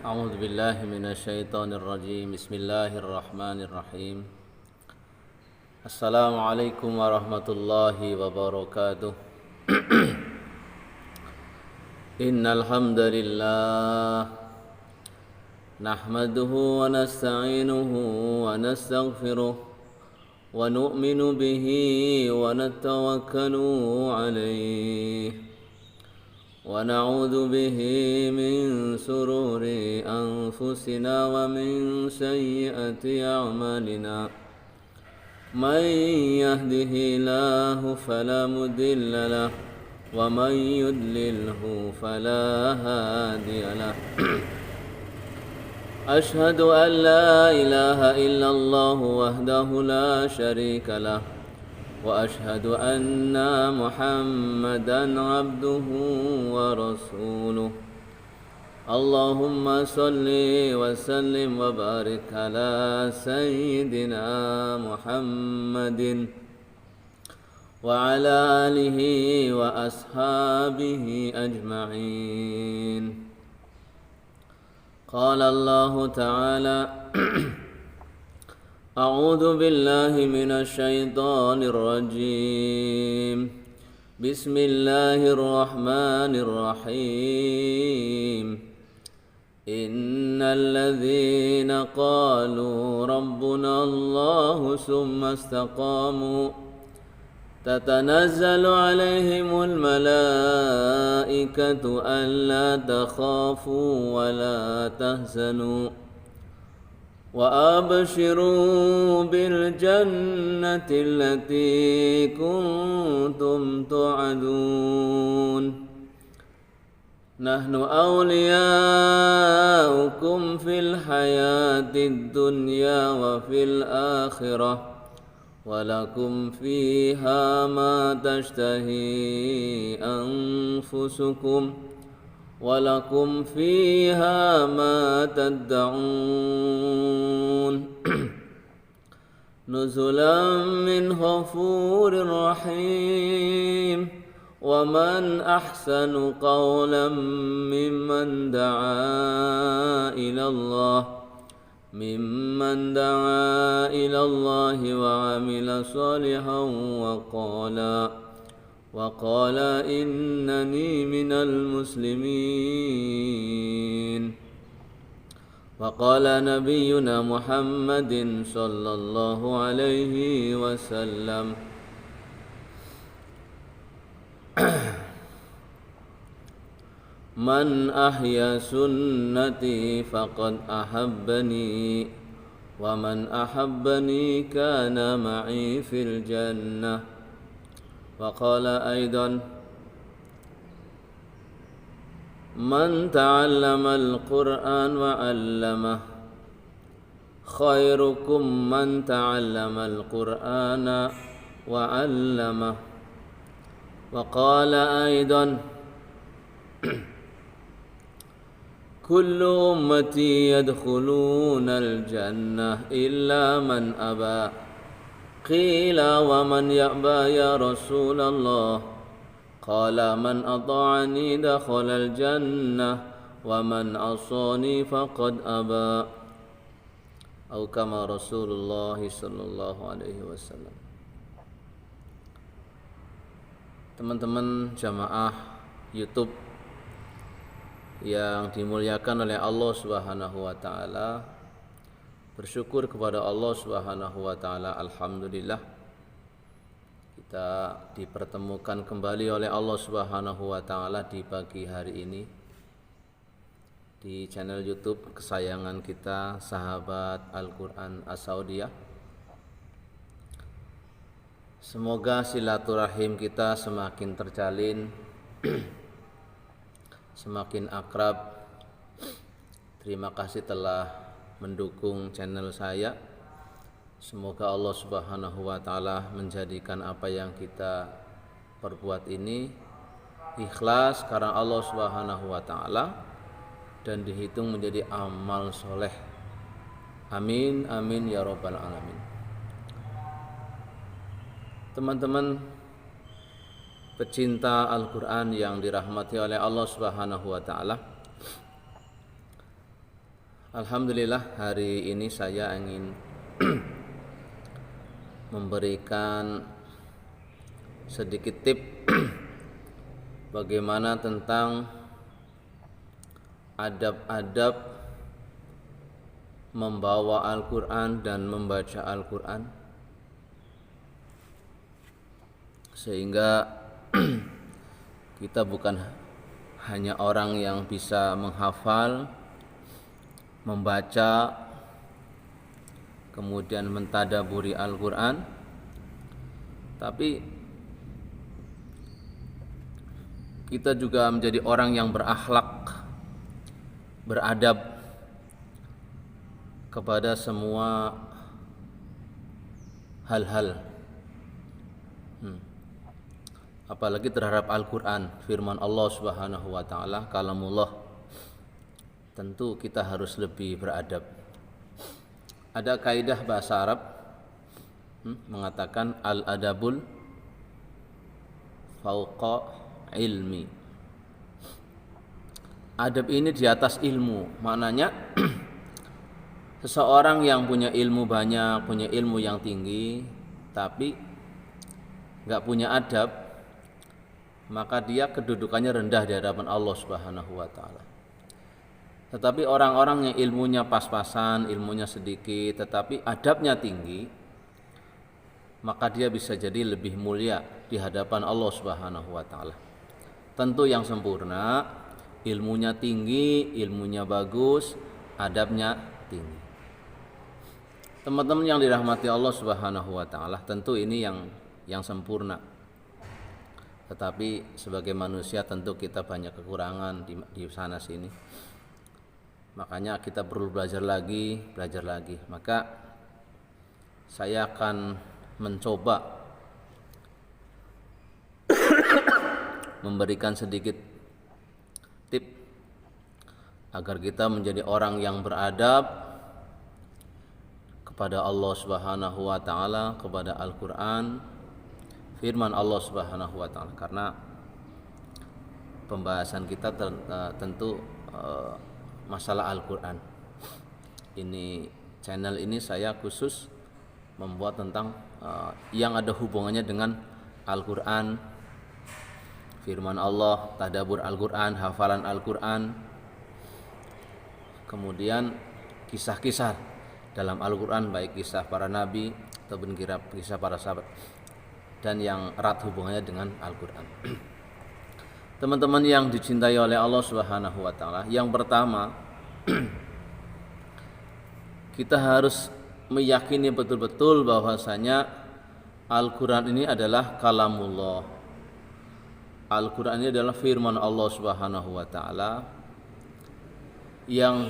أعوذ بالله من الشيطان الرجيم بسم الله الرحمن الرحيم السلام عليكم ورحمة الله وبركاته إن الحمد لله نحمده ونستعينه ونستغفره ونؤمن به ونتوكل عليه ونعوذ به من شرور أنفسنا ومن سيئات أعمالنا من يهده الله فلا مضل له ومن يضلله فلا هادي له أشهد أن لا إله إلا الله وحده لا شريك له وأشهد أن محمدًا عبده ورسوله اللهم صل وسلم وبارك على سيدنا محمد وعلى آله وأصحابه أجمعين قال الله تعالى أعوذ بالله من الشيطان الرجيم بسم الله الرحمن الرحيم إن الذين قالوا ربنا الله ثم استقاموا تتنزل عليهم الملائكة ألا تخافوا ولا تحزنوا وأبشروا بالجنة التي كنتم توعدون نحن أولياؤكم في الحياة الدنيا وفي الآخرة ولكم فيها ما تشتهي أنفسكم ولكم فيها ما تدعون نزلا من غفور رحيم ومن أحسن قولا ممن دعا إلى الله وعمل صالحا وقال إنني من المسلمين وقال نبينا محمد صلى الله عليه وسلم من أحيا سنتي فقد أحبني ومن أحبني كان معي في الجنة وقال أيضا من تعلم القرآن وعلمه خيركم من تعلم القرآن وعلمه وقال أيضا كل أمتي يدخلون الجنة إلا من أبى قيل ومن يأبى يا رسول الله قال من أطاعني دخل الجنة ومن عصاني فقد أبى أو كما رسول الله صلى الله عليه وسلم. Teman-teman jamaah YouTube yang dimuliakan oleh Allah Subhanahu wa taala, bersyukur kepada Allah Subhanahu wa taala, alhamdulillah kita dipertemukan kembali oleh Allah Subhanahu wa taala di pagi hari ini di channel YouTube kesayangan kita, Sahabat Al-Qur'an As-Saudiyah. Semoga silaturahim kita semakin terjalin, semakin akrab. Terima kasih telah mendukung channel saya. Semoga Allah Subhanahu wa taala menjadikan apa yang kita perbuat ini ikhlas karena Allah Subhanahu wa taala dan dihitung menjadi amal soleh. Amin amin ya rabbal alamin. Teman-teman pecinta Al-Qur'an yang dirahmati oleh Allah Subhanahu wa taala, Alhamdulillah, hari ini saya ingin memberikan sedikit tip bagaimana tentang adab-adab membawa Al-Quran dan membaca Al-Quran, sehingga kita bukan hanya orang yang bisa menghafal, membaca, kemudian mentadaburi Al-Quran, tapi kita juga menjadi orang yang berakhlak, beradab kepada semua hal-hal, apalagi terhadap Al-Quran, firman Allah Subhanahu wa Ta'ala, kalamullah. Tentu kita harus lebih beradab. Ada kaidah bahasa Arab mengatakan al-adabul fauqa ilmi. Adab ini di atas ilmu. Maknanya seseorang yang punya ilmu banyak, punya ilmu yang tinggi, tapi nggak punya adab, maka dia kedudukannya rendah di hadapan Allah Subhanahu wa Ta'ala. Tetapi orang-orang yang ilmunya pas-pasan, ilmunya sedikit, tetapi adabnya tinggi, maka dia bisa jadi lebih mulia di hadapan Allah Subhanahu wa Ta'ala. Tentu yang sempurna, ilmunya tinggi, ilmunya bagus, adabnya tinggi. Teman-teman yang dirahmati Allah Subhanahu wa Ta'ala, tentu ini yang sempurna. Tetapi sebagai manusia tentu kita banyak kekurangan di sana sini. Makanya kita perlu belajar lagi. Maka saya akan mencoba memberikan sedikit tip agar kita menjadi orang yang beradab kepada Allah Subhanahu wa Ta'ala, kepada Al-Quran, firman Allah Subhanahu wa Ta'ala. Karena pembahasan kita tentu masalah Al-Quran. Ini channel ini saya khusus membuat tentang yang ada hubungannya dengan Al-Quran, firman Allah, tadabbur Al-Quran, hafalan Al-Quran, kemudian kisah-kisah dalam Al-Quran, baik kisah para nabi ataupun kisah para sahabat, dan yang erat hubungannya dengan Al-Quran. Teman-teman yang dicintai oleh Allah Subhanahu wa Ta'ala, yang pertama kita harus meyakini betul-betul bahwasanya Al-Quran ini adalah kalamullah. Al-Quran ini adalah firman Allah Subhanahu wa Ta'ala yang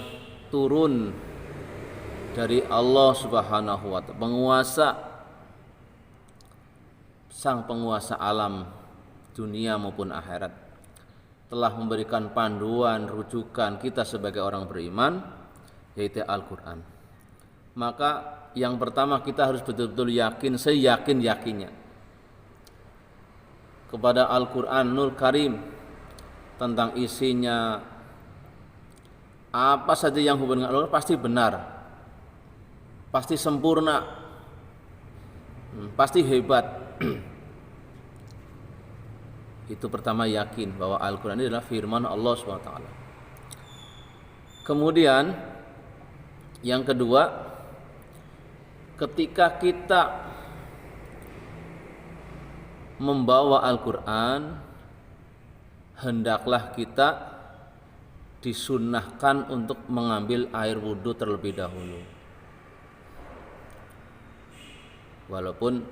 turun dari Allah Subhanahu wa Ta'ala, sang penguasa alam dunia maupun akhirat, telah memberikan panduan, rujukan kita sebagai orang beriman, yaitu Al-Quran. Maka yang pertama kita harus betul-betul yakin, seyakin-yakinnya kepada Al-Quranul Karim, tentang isinya, apa saja yang hubungan dengan Allah pasti benar, pasti sempurna, pasti hebat. Itu pertama, yakin bahwa Al-Quran ini adalah firman Allah SWT. Kemudian yang kedua, ketika kita membawa Al-Quran, hendaklah kita disunnahkan untuk mengambil air wudhu terlebih dahulu. Walaupun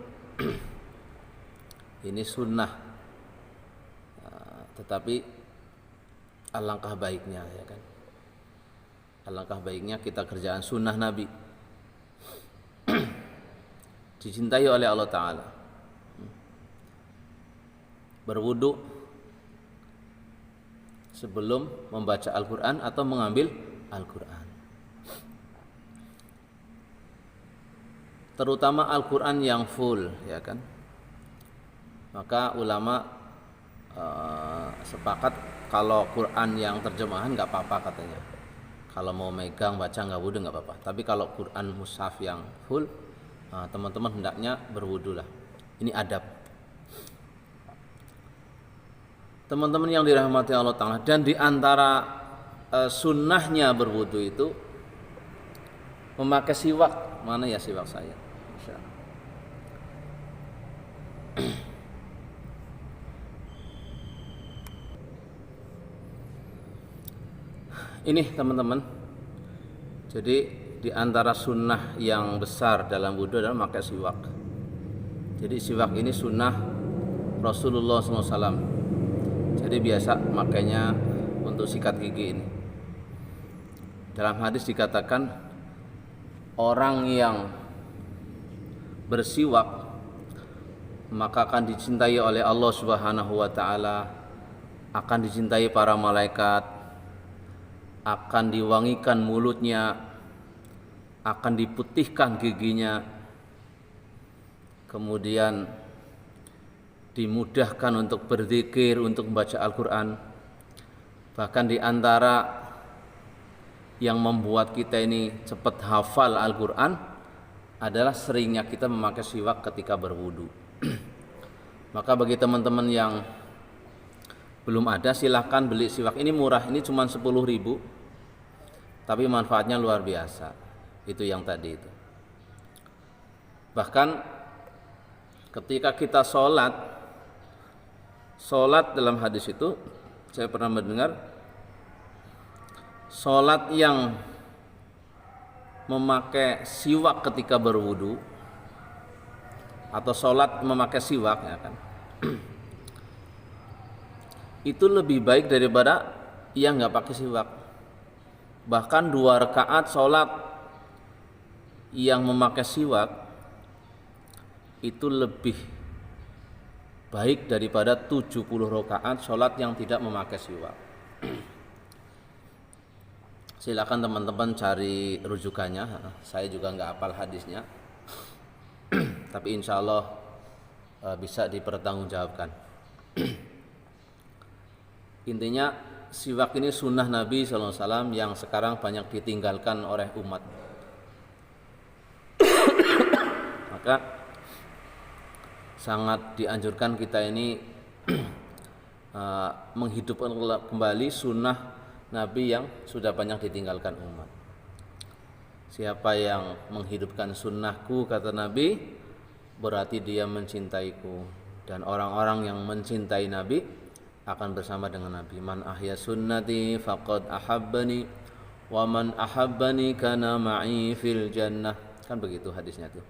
ini sunnah, tetapi alangkah baiknya, ya kan? Alangkah baiknya kita kerjaan sunnah Nabi, dicintai oleh Allah Ta'ala. Berwudu sebelum membaca Al-Quran atau mengambil Al-Quran. Terutama Al-Quran yang full, ya kan? Maka ulama sepakat kalau Quran yang terjemahan nggak apa-apa katanya. Kalau mau megang baca nggak wudu nggak apa-apa. Tapi kalau Quran mushaf yang full, teman-teman hendaknya berwudu lah. Ini adab. Teman-teman yang dirahmati Allah Ta'ala, dan di antara sunnahnya berwudu itu memakai siwak. Mana ya siwak saya? Ini teman-teman, jadi di antara sunnah yang besar dalam wudu adalah memakai siwak. Jadi siwak ini sunnah Rasulullah SAW. Jadi biasa makainya untuk sikat gigi ini. Dalam hadis dikatakan orang yang bersiwak maka akan dicintai oleh Allah Subhanahu wa Ta'ala, akan dicintai para malaikat, akan diwangikan mulutnya, akan diputihkan giginya, kemudian dimudahkan untuk berzikir, untuk membaca Al-Quran. Bahkan di antara yang membuat kita ini cepat hafal Al-Quran adalah seringnya kita memakai siwak ketika berwudu. Maka bagi teman-teman yang belum ada, silahkan beli siwak. Ini murah, ini cuma 10.000, tapi manfaatnya luar biasa. Itu yang tadi itu. Bahkan ketika kita sholat dalam hadis itu, saya pernah mendengar sholat yang memakai siwak ketika berwudu, atau sholat memakai siwak, ya kan, itu lebih baik daripada yang nggak pakai siwak. Bahkan 2 rakaat sholat yang memakai siwak itu lebih baik daripada 70 rakaat sholat yang tidak memakai siwak. Silakan teman-teman cari rujukannya. Saya juga nggak hafal hadisnya, tapi insya Allah bisa dipertanggungjawabkan. Intinya siwak ini sunnah Nabi SAW yang sekarang banyak ditinggalkan oleh umat. Maka sangat dianjurkan kita ini menghidupkan kembali sunnah Nabi yang sudah banyak ditinggalkan umat. Siapa yang menghidupkan sunnahku, kata Nabi, berarti dia mencintaiku. Dan orang-orang yang mencintai Nabi akan bersama dengan Nabi. Man ahya sunnati faqad ahabbani wa man ahabbani kana ma'i fil jannah. Kan begitu hadisnya tuh.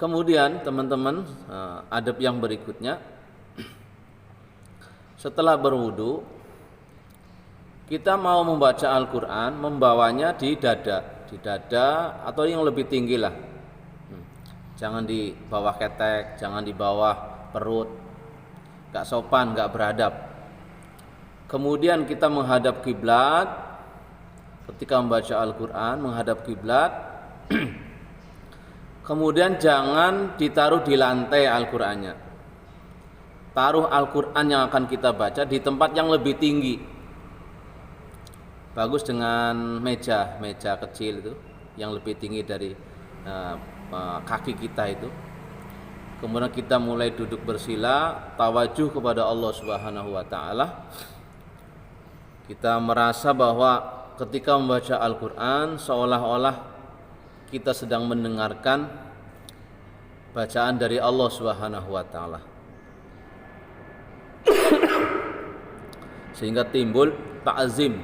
Kemudian teman-teman, adab yang berikutnya, setelah berwudu kita mau membaca Al-Quran, membawanya di dada atau yang lebih tinggi lah. Jangan di bawah ketek, jangan di bawah perut, gak sopan, gak beradab. Kemudian kita menghadap kiblat ketika membaca Al-Quran, menghadap kiblat. Kemudian jangan ditaruh di lantai Al-Qurannya. Taruh Al-Quran yang akan kita baca di tempat yang lebih tinggi. Bagus dengan meja kecil itu yang lebih tinggi dari kaki kita itu. Kemudian kita mulai duduk bersila, tawajuh kepada Allah Subhanahu wa Ta'ala. Kita merasa bahwa ketika membaca Al-Quran seolah-olah kita sedang mendengarkan bacaan dari Allah Subhanahu wa Ta'ala, sehingga timbul ta'zim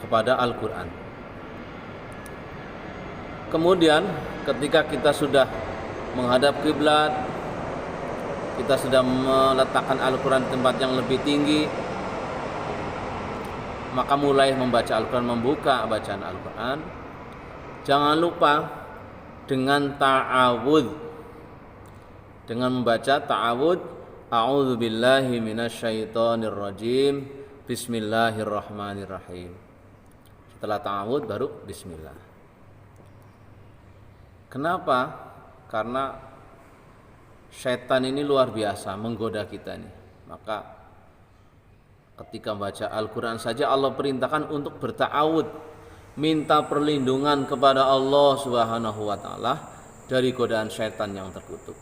kepada Al-Quran. Kemudian ketika kita sudah menghadap kiblat, kita sudah meletakkan Al-Quran di tempat yang lebih tinggi, maka mulai membaca Al-Quran, membuka bacaan Al-Quran. Jangan lupa dengan ta'awudz, dengan membaca ta'awudz, a'udzubillahi minasyaitonirrajim, bismillahirrahmanirrahim. Setelah ta'awudz baru bismillah. Kenapa? Karena syaitan ini luar biasa menggoda kita nih. Maka Ketika membaca Al-Quran saja Allah perintahkan untuk berta'awud, minta perlindungan kepada Allah Subhanahu wa taala dari godaan syaitan yang terkutuk.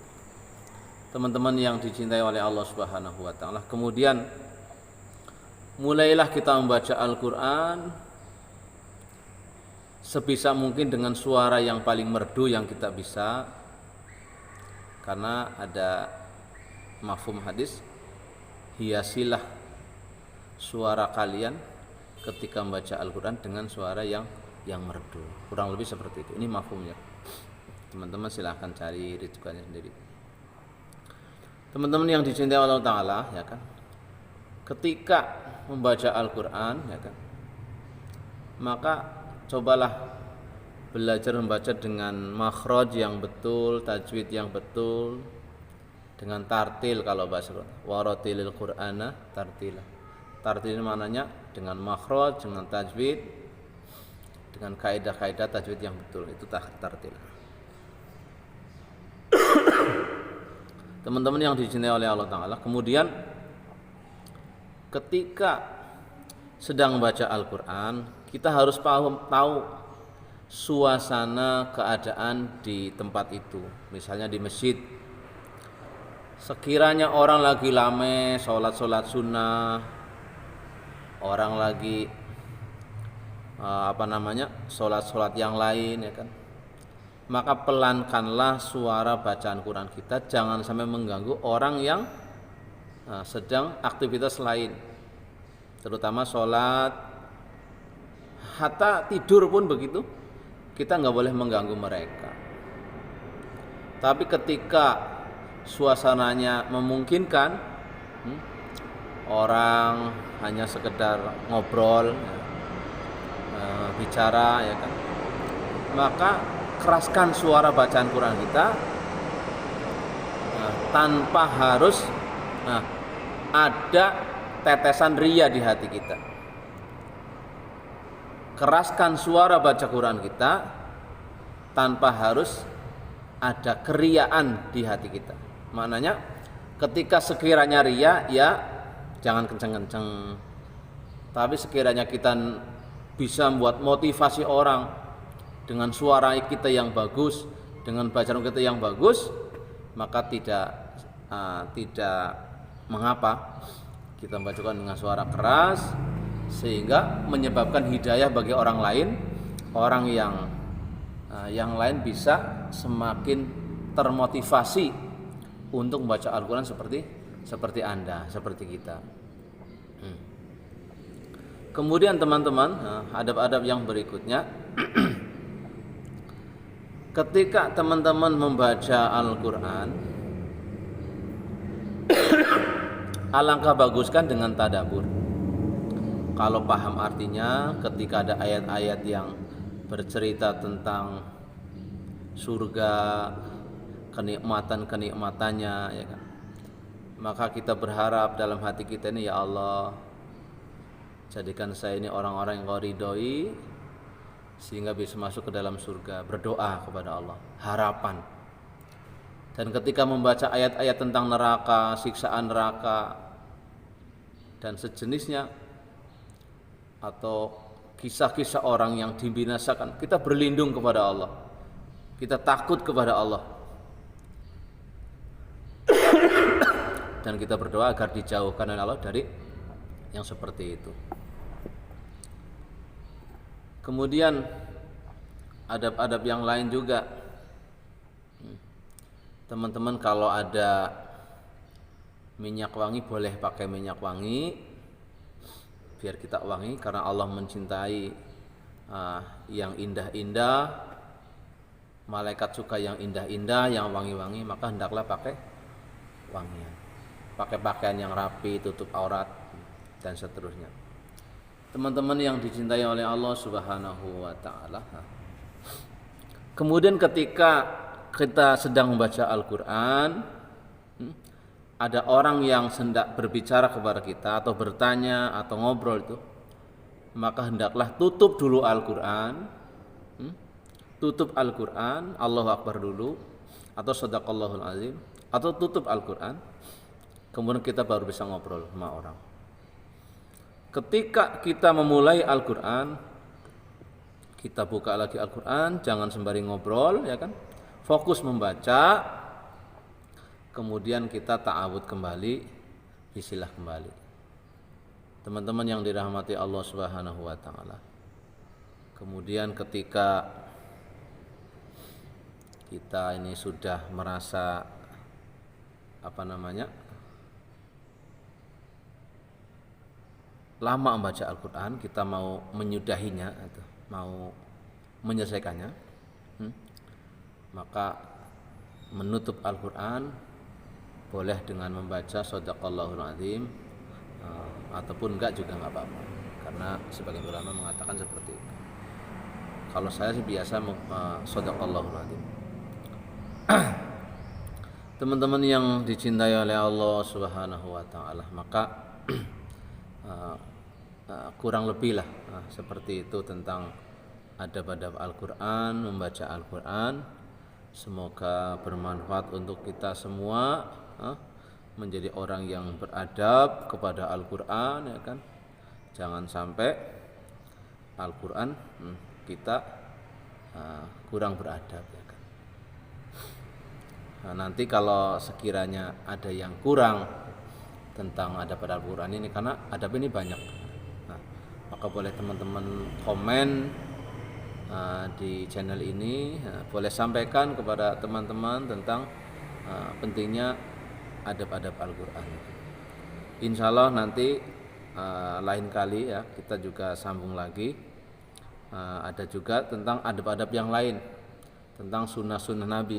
Teman-teman yang dicintai oleh Allah Subhanahu wa taala, kemudian mulailah kita membaca Al-Quran sebisa mungkin dengan suara yang paling merdu yang kita bisa, karena ada mafhum hadis, hiasilah suara kalian ketika membaca Al-Quran dengan suara yang merdu. Kurang lebih seperti itu. Ini mafhumnya. Teman-teman silahkan cari rujukannya sendiri. Teman-teman yang dicintai Allah Ta'ala, ya kan, ketika membaca Al-Quran, ya kan, maka cobalah belajar membaca dengan makhraj yang betul, tajwid yang betul, dengan tartil. Kalau bahasa waratilil Qur'ana tartila. Tartil maknanya dengan makhraj, dengan tajwid, dengan kaidah-kaidah tajwid yang betul. Itu tartil. Teman-teman yang dicintai oleh Allah Ta'ala, kemudian ketika sedang membaca Al-Quran, kita harus tahu suasana keadaan di tempat itu. Misalnya di masjid, sekiranya orang lagi rame sholat sunnah, orang lagi sholat yang lain, ya kan, maka pelankanlah suara bacaan Quran kita, jangan sampai mengganggu orang yang sedang aktivitas lain, terutama sholat, hatta tidur pun begitu, kita nggak boleh mengganggu mereka. Tapi ketika suasananya memungkinkan, orang hanya sekedar ngobrol, bicara, ya kan, maka keraskan suara bacaan Quran kita tanpa harus ada tetesan ria di hati kita. Keraskan suara baca Quran kita tanpa harus ada keriaan di hati kita. Maknanya ketika sekiranya ria, ya jangan kenceng-kenceng, tapi sekiranya kita bisa membuat motivasi orang dengan suara kita yang bagus, dengan bacaan kita yang bagus, maka tidak mengapa kita membacakan dengan suara keras, sehingga menyebabkan hidayah bagi orang lain. Orang yang lain bisa semakin termotivasi untuk membaca Al-Quran seperti Anda, seperti kita. Kemudian teman-teman, adab-adab yang berikutnya, ketika teman-teman membaca Al-Quran, alangkah baguskan dengan tadabbur. Kalau paham artinya, ketika ada ayat-ayat yang bercerita tentang surga, kenikmatan-kenikmatannya, ya kan, maka kita berharap dalam hati kita ini, ya Allah, jadikan saya ini orang-orang yang Kau ridhoi sehingga bisa masuk ke dalam surga. Berdoa kepada Allah, harapan. Dan ketika membaca ayat-ayat tentang neraka, siksaan neraka dan sejenisnya, atau kisah-kisah orang yang dibinasakan, kita berlindung kepada Allah, kita takut kepada Allah, dan kita berdoa agar dijauhkan oleh Allah dari yang seperti itu. Kemudian adab-adab yang lain juga, teman-teman kalau ada minyak wangi boleh pakai minyak wangi, biar kita wangi, karena Allah mencintai yang indah-indah, malaikat suka yang indah-indah, yang wangi-wangi, maka hendaklah pakai wangian, pakai pakaian yang rapi, tutup aurat dan seterusnya. Teman-teman yang dicintai oleh Allah Subhanahu wa ta'ala, kemudian ketika kita sedang membaca Al-Quran, ada orang yang hendak berbicara kepada kita atau bertanya atau ngobrol itu, maka hendaklah tutup dulu Al-Quran, tutup Al-Quran, Allahu Akbar dulu, atau Shadaqallahul Azim, atau tutup Al-Quran, kemudian kita baru bisa ngobrol sama orang. ketika kita memulai Al-Quran, kita buka lagi Al-Quran, jangan sembari ngobrol, ya kan? Fokus membaca, kemudian kita ta'awud kembali, bismillah kembali. Teman-teman yang dirahmati Allah Subhanahu wa taala. Kemudian ketika kita ini sudah merasa lama membaca Al-Quran, kita mau menyudahinya atau mau menyelesaikannya, maka menutup Al-Quran boleh dengan membaca Shadaqallahul Azim, ataupun enggak juga enggak apa-apa, karena sebagian ulama mengatakan seperti itu. Kalau saya sih biasa Shadaqallahul Azim. Teman-teman yang dicintai oleh Allah Subhanahu wa taala, maka kurang lebih lah seperti itu tentang adab-adab Al-Quran, membaca Al-Quran. Semoga bermanfaat untuk kita semua, menjadi orang yang beradab kepada Al-Quran, ya kan. Jangan sampai Al-Quran kita kurang beradab, ya kan. Nah, nanti kalau sekiranya ada yang kurang tentang adab-adab Al-Quran ini, karena adab ini banyak, maka boleh teman-teman komen di channel ini, boleh sampaikan kepada teman-teman tentang pentingnya adab-adab Al-Quran. Insya Allah nanti lain kali ya kita juga sambung lagi. Ada juga tentang adab-adab yang lain, tentang sunnah-sunnah Nabi,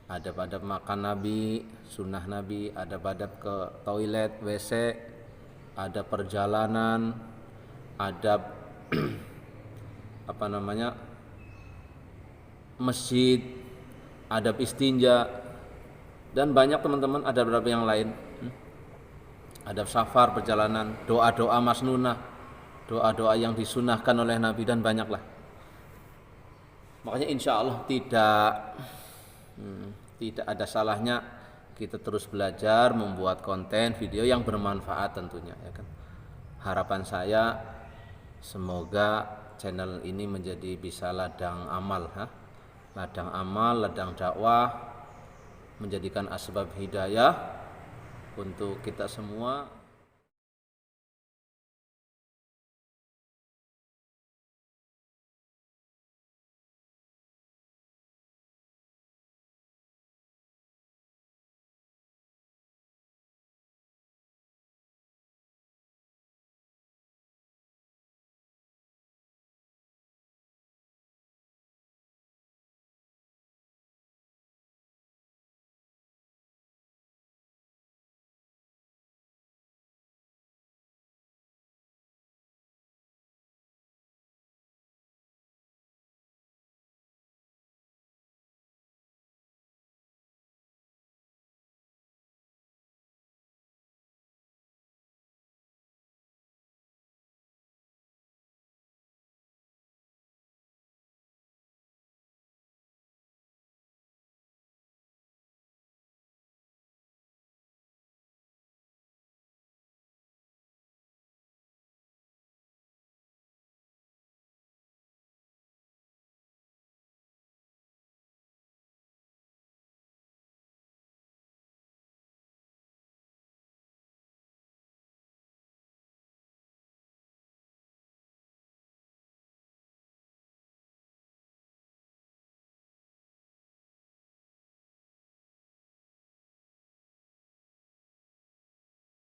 adab-adab makan Nabi, sunnah Nabi, adab-adab ke toilet, WC, adab perjalanan, adab masjid, adab istinja, dan banyak teman-teman adab-adab yang lain. Adab safar, perjalanan, doa-doa masnunah, doa-doa yang disunahkan oleh Nabi, dan banyaklah. Makanya insya Allah tidak ada salahnya kita terus belajar membuat konten video yang bermanfaat tentunya, ya kan. Harapan saya semoga channel ini menjadi bisa ladang amal, ladang dakwah, menjadikan asbab hidayah untuk kita semua.